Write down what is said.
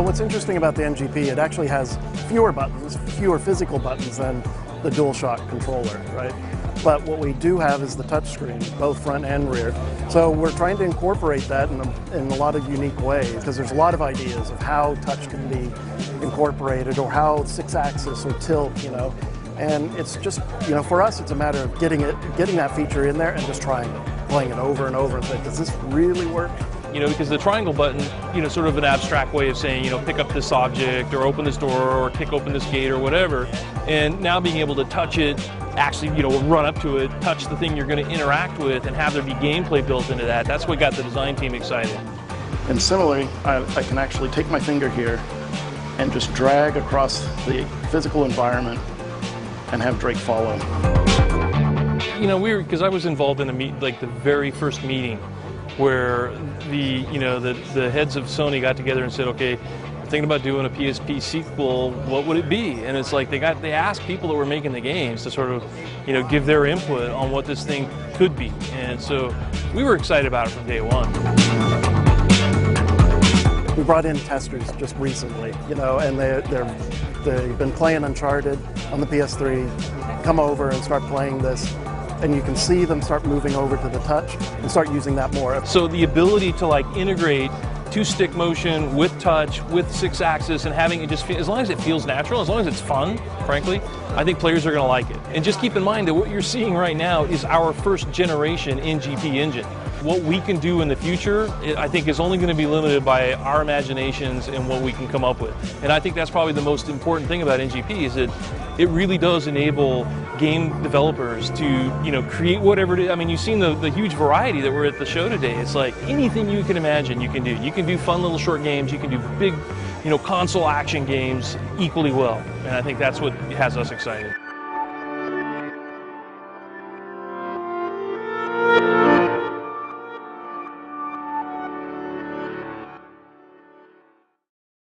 what's interesting about the NGP, it actually has fewer buttons, fewer physical buttons than the DualShock controller, right? But what we do have is the touchscreen, both front and rear. So we're trying to incorporate that in a lot of unique ways, because there's a lot of ideas of how touch can be incorporated, or how 6-axis or tilt, you know. And it's just, you know, for us, it's a matter of getting that feature in there and just trying it, playing it over and over and say, does this really work? You know, because the triangle button, you know, sort of an abstract way of saying, you know, pick up this object or open this door or kick open this gate or whatever. And now being able to touch it, actually, you know, run up to it, touch the thing you're going to interact with, and have there be gameplay built into that. That's what got the design team excited. And similarly, I can actually take my finger here and just drag across the physical environment and have Drake follow. You know, because I was involved in the very first meeting where the heads of Sony got together and said, okay, we're thinking about doing a PSP sequel, what would it be? And it's like they asked people that were making the games to sort of, you know, give their input on what this thing could be. And so we were excited about it from day one. We brought in testers just recently, you know, and they've been playing Uncharted on the PS3, come over and start playing this, and you can see them start moving over to the touch and start using that more. So the ability to like integrate 2-stick motion with touch, with 6-axis, and having it just feel, as long as it feels natural, as long as it's fun, frankly, I think players are going to like it. And just keep in mind that what you're seeing right now is our first generation NGP engine. What we can do in the future, I think, is only going to be limited by our imaginations and what we can come up with. And I think that's probably the most important thing about NGP, is that it really does enable game developers to, you know, create whatever it is. I mean, you've seen the huge variety that were at the show today. It's like anything you can imagine you can do. You can do fun little short games. You can do big, you know, console action games equally well. And I think that's what has us excited.